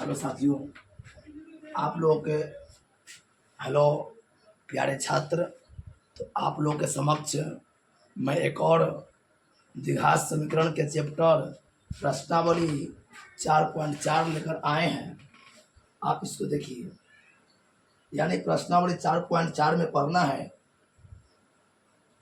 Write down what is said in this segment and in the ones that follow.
Hello साथियों, आप लोगों के हेलो प्यारे छात्र। तो आप लोगों के समक्ष मैं एक और द्विघात समीकरण के चैप्टर प्रश्नावली 4.4 लेकर आए हैं। आप इसको देखिए, यानी प्रश्नावली 4.4 में पढ़ना है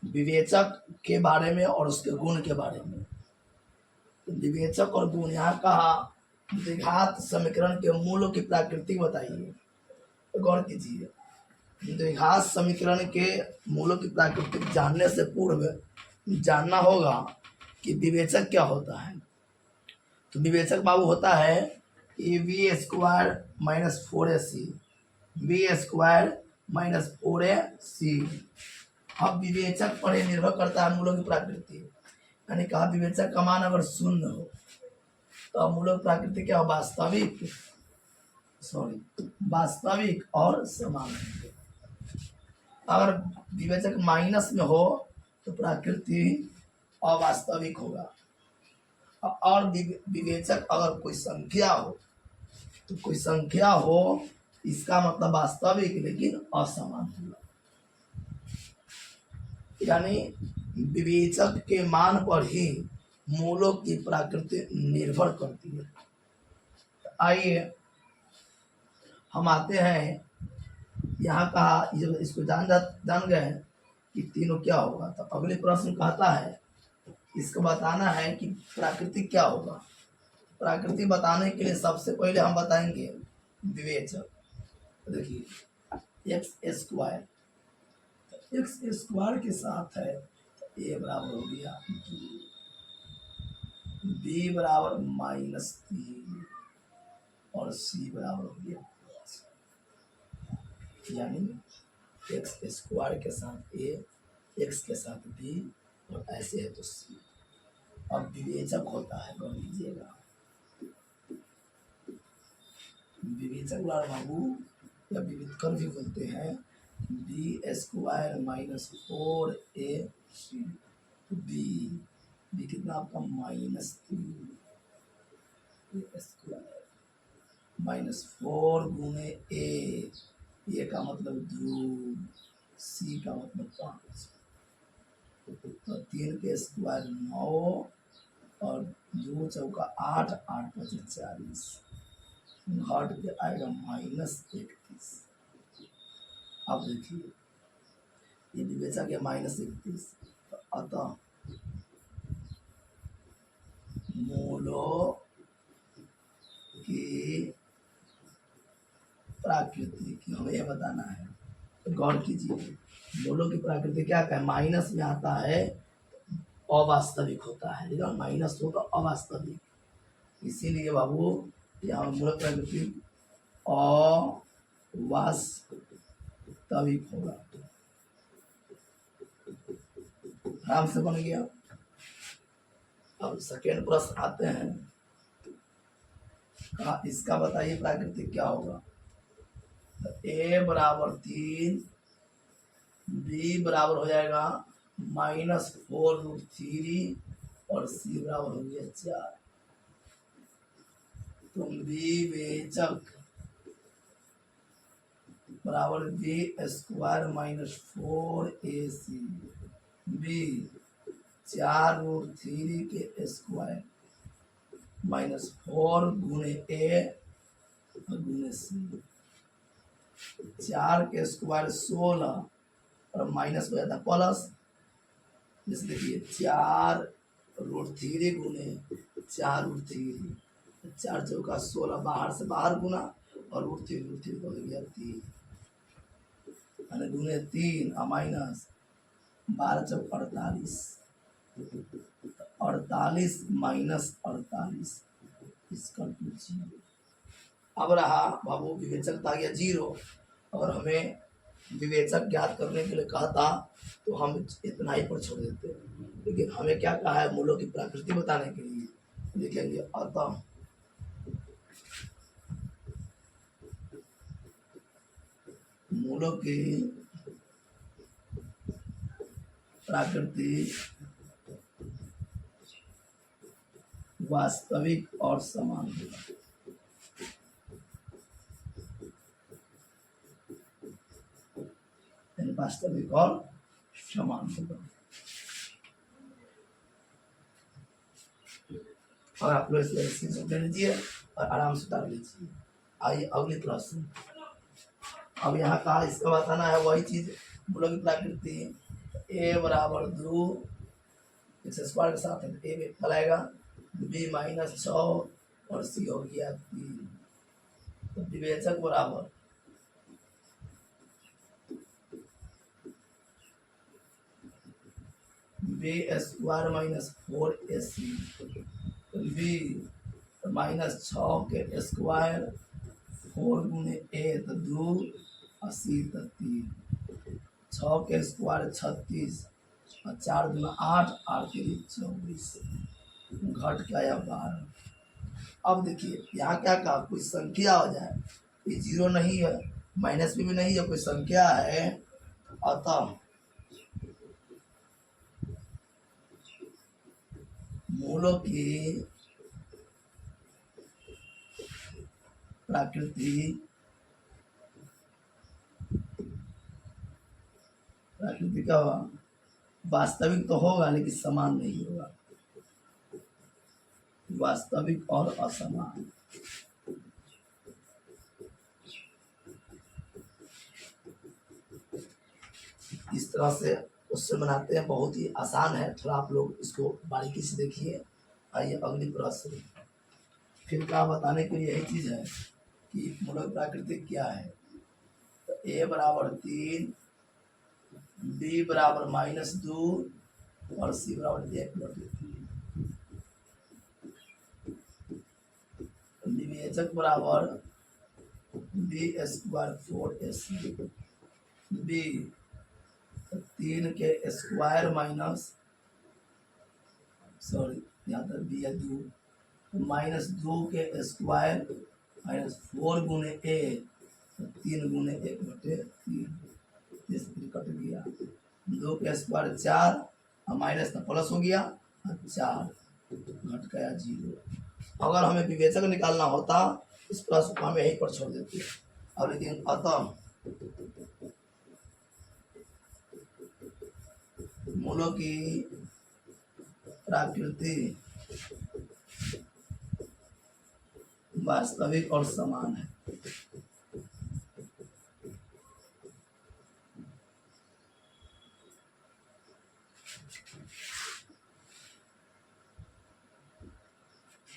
विवेचक के बारे में और उसके गुण के बारे में। तो विवेचक और गुण, यहाँ कहा द्विघात समीकरण के मूलों की प्रकृति बताइए। तो गौर कीजिए, द्विघात समीकरण के मूलों की प्रकृति जानने से पूर्व जानना होगा कि विवेचक क्या होता है। तो विवेचक बाबू होता है a² minus 4ac b² minus 4ac। अब विवेचक पर निर्भर करता है मूलों की प्रकृति, यानी कहा विवेचक का मान अगर शून्य हो तो मूलों की प्रकृति क्या हो, वास्तविक और समान। अगर विवेचक माइनस में हो तो प्रकृति अवास्तविक होगा, और विवेचक अगर कोई संख्या हो तो कोई संख्या हो इसका मतलब वास्तविक लेकिन असमान होगा। यानी विवेचक के मान पर ही मूलों की प्रकृति निर्भर करती है। आइए हम आते हैं, यहाँ कहा जब इसको जान गए कि तीनों क्या होगा, तो अगले प्रश्न कहता है इसको बताना है कि प्रकृति क्या होगा। प्रकृति बताने के लिए सबसे पहले हम बताएंगे विवेचक। देखिए x² के साथ है तो a बराबर हो गया 2, b बराबर -3 और c बराबर हो गया 5। यानी x² के साथ a, x के साथ b और ऐसे है तो c। अब विवेचक होता है, गौर लीजिएगा, विवेचक बाबू या विवेचक भी बोलते हैं b² माइनस 4ac b कितना आपका -3 माइनस 4 गुने a का मतलब 2, c का मतलब 5। तो 3 के स्क्वायर 9 और 2 चौका 8, 8 × 5 = 40, घट के आएगा -31। अब देखिए ये विवेचक है -31, तो अतः मूलों की प्रकृति की हमें यह बताना है। तो गौर कीजिए, मूलों की प्रकृति क्या है, माइनस में आता है अवास्तविक होता है, लेकिन माइनस हो तो अवास्तविक, इसीलिए बाबू यहाँ मूल प्रकृति अवास्तविक होगा। आराम से बन गया। अब सेकेंड प्रश्न आते हैं, कहा इसका बताइए प्रकृति क्या होगा। तो a बराबर 3, b बराबर हो जाएगा -4√3 और c बराबर हो गया 4। तो विवेचक बराबर b² माइनस 4ac b 4√3 के स्क्वायर माइनस 4 गुने a गुने c। 4 के स्क्वायर 16 और माइनस हो जाता प्लस, जैसे देखिए 4√3 गुने 4√3, 4 चौका 16, बाहर से बाहर गुना और √3 हो गया 3, यानी गुने 3 और माइनस 12 चौक 48, 48 माइनस 48 इसका 0। अब रहा बाबू विवेचक आ गया 0। और हमें विवेचक ज्ञात करने के लिए कहा था तो हम इतना ही पर छोड़ देते, लेकिन हमें क्या कहा है, मूलों की प्रकृति बताने के लिए लिखेंगे अतः मूलों की प्रकृति वास्तविक और समान होगा। वास्तविक और समान होगा। और आप लोग इसमें स्क्रीनशॉट ले लीजिए और आराम से उतार लीजिए। आइए अगले प्रश्न। अब यहाँ कहा इसका बताना है वही चीज मूलों की प्रकृति। ए बराबर 2 एक्स स्क्वायर के साथ ए निकलाएगा, बी माइनस 6 और सी हो गया 3। तो विवेचक बराबर b square minus 4ac, b minus 6 के स्क्वायर 4 गुने ए तो 2 80 तो 3, 6 के स्क्वायर 36 और 4 गुना 8, 8 के लिए 24, घट के आया 12। अब देखिए यहाँ क्या कहा, कोई संख्या हो जाए, ये जीरो नहीं है, माइनस भी नहीं है, कोई संख्या है, अतः मूलों की प्रकृति का वास्तविक तो होगा लेकिन समान नहीं होगा, वास्तविक और असमान। इस तरह से उससे बनाते हैं, बहुत ही आसान है, थोड़ा आप लोग इसको बारीकी से देखिए। आइए अगली प्रश्न। फिर क्या बताने के लिए यही चीज है कि मूलक प्राकृतिक क्या है। तो ए बराबर 3, बी बराबर -2 और सी बराबर 1/3। विवेचक बराबर बी स्क्वायर 4ac, बी 3 के स्क्वायर माइनस, सॉरी यहाँ तक बी है 2, -2 के स्क्वायर -4 गुने ए 3 गुने 1/3, कट गया। 2 के स्क्वायर 4 और माइनस का प्लस हो गया, 4 घट गया 0। अगर हमें विवेचक निकालना होता इस प्रश्न को हमें यहीं पर छोड़ देते। अब लेकिन अतः मूलों की प्रकृति वास्तविक और समान है।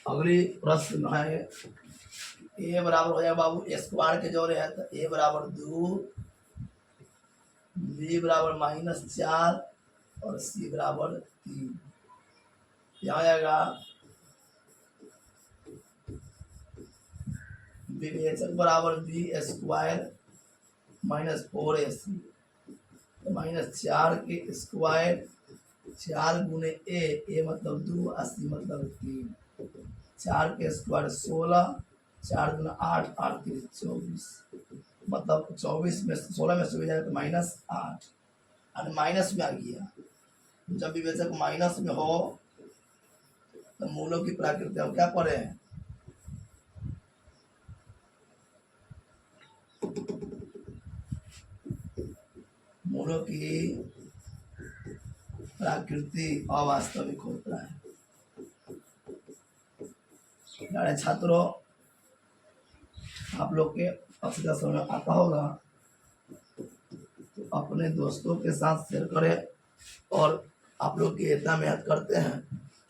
अगली प्रश्न है, ए बराबर हो जाएगा बाबू स्क्वायर के जोड़े है, तो ए बराबर 2, बी बराबर -4 और सी बराबर 3। यहाँ आएगा विवेचक बराबर बी स्क्वायर -4ac, -4 के स्क्वायर 4 गुने ए मतलब 2, 80 मतलब 3, 4 के स्क्वायर 16, 4 गुना 8, 8 के 24, मतलब 24 में 16 में से हो जाए तो -8 और माइनस में आ गया। जब विवेचक माइनस में हो तो मूलों की प्रकृति हम क्या पढ़े हैं, मूलों की प्रकृति अवास्तविक होता है। यानी छात्रों आप लोग के अच्छी तरह समझ आता होगा तो अपने दोस्तों के साथ शेयर करें, और आप लोग की इतना मेहनत करते हैं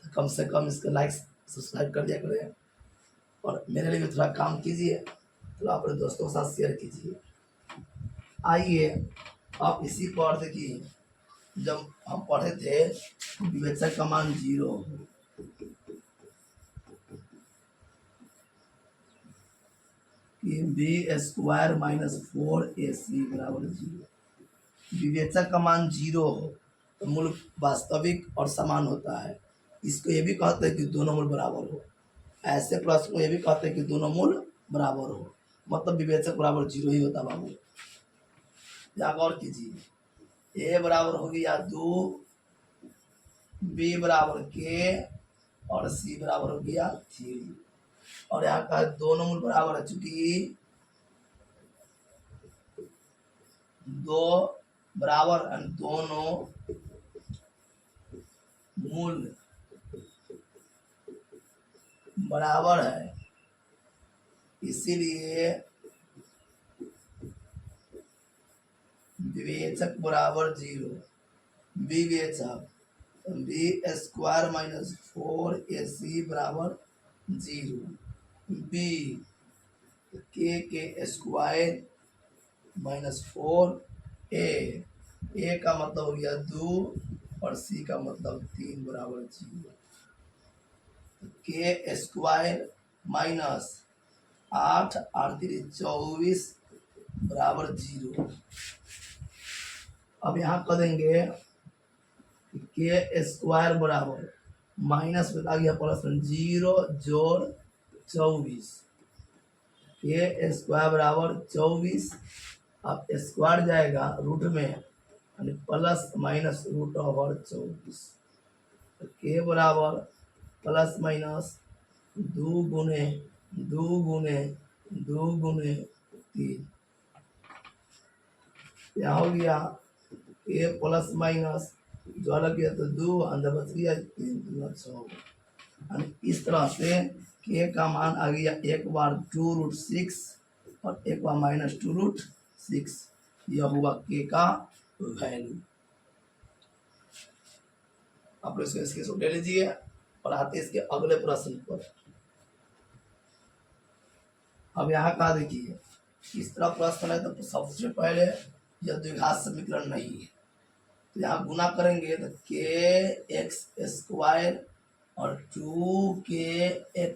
तो कम से कम इसके लाइक सब्सक्राइब कर दिया करें, और मेरे लिए भी थोड़ा काम कीजिए, थोड़ा अपने दोस्तों के साथ शेयर कीजिए। आइए आप इसी पर देखिए, जब हम पढ़े थे विवेचक का मान 0 कि बी स्क्वायर -4ac बराबर 0, विवेचक का मान 0 हो तो मूल वास्तविक और समान होता है। इसको ये भी कहते हैं कि दोनों मूल बराबर हो। ऐसे प्रश्न को ये भी कहते हैं कि दोनों मूल बराबर हो, मतलब विवेचक बराबर 0 ही होता बाबू। यहाँ गौर कीजिए, ए बराबर हो गया 2, बी बराबर के और सी बराबर हो गया 3, और यहाँ का दोनों मूल बराबर है, चूंकि 2 बराबर and दोनों मूल बराबर है, इसीलिए विवेचक बराबर 0। विवेचक बी स्क्वायर माइनस 4ac बराबर 0। बी के स्क्वायर माइनस 4a, ए का मतलब हो गया 2 और सी का मतलब 3 बराबर 0। के स्क्वायर माइनस 8 और 3 24 बराबर 0। अब यहाँ कर देंगे के स्क्वायर बराबर माइनस में आ गया प्लस 0 जोड़ 24, के स्क्वायर बराबर 24। अब स्क्वायर जाएगा रूट में यानी प्लस माइनस रूट ओवर 24। के बराबर प्लस माइनस 2 गुने 2 गुने 2 गुने 3, यहाँ हो गया के प्लस माइनस जो अलग गया तो 2 अंदर बच गया 3 दूना 6। इस तरह से के का मान आ गया एक बार 2√6 और एक बार माइनस 2√6। यह हुआ के का वैल्यू। आप लोग इसको स्क्रीनशॉट ले लीजिए और आते इसके अगले प्रश्न पर। अब यहाँ कहा देखिए इस तरह प्रश्न है तो सबसे पहले यह द्विघात समीकरण नहीं है तो यहाँ गुना करेंगे तो के एक्स स्क्वायर और 2kx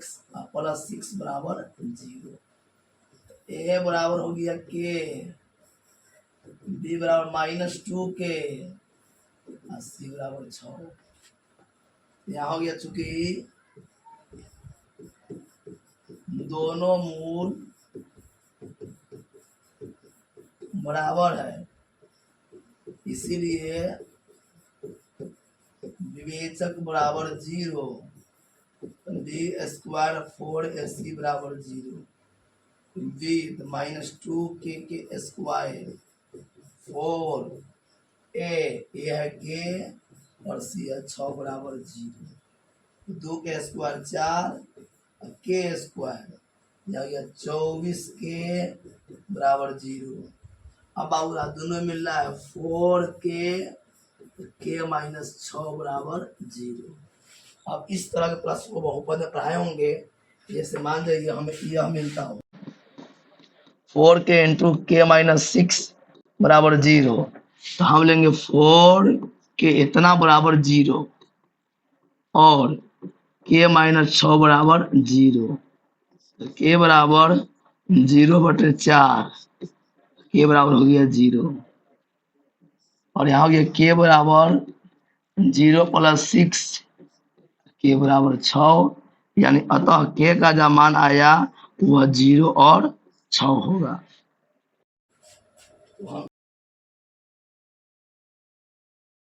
प्लस 6 बराबर 0। ए बराबर हो गया के, बी बराबर माइनस 2k और सी बराबर 6। यहाँ हो गया चूंकि दोनों मूल बराबर है इसीलिए विवेचक बराबर 0। बी स्क्वायर 4ac बराबर 0। बी माइनस 2k के स्क्वायर 4a है के और सी है 6 बराबर 0। 2 के स्क्वायर 4 के स्क्वायर 24 के बराबर 0। अब बाबूरा दोनों मिल रहा है 4k माइनस 6 बराबर 0। अब इस तरह के प्रश्न को बहुपद में पढ़ाए होंगे, जैसे मान जाइए हमें यह मिलता हो 4k इंटू के माइनस 6 बराबर 0 तो हम लेंगे 4k इतना बराबर 0 और k माइनस 6 बराबर 0। तो k बराबर 0/4, के बराबर हो गया 0 और यहाँ हो गया के बराबर 0 प्लस 6 के बराबर 6, यानी अतः के का जो मान आया वह 0 और 6 होगा।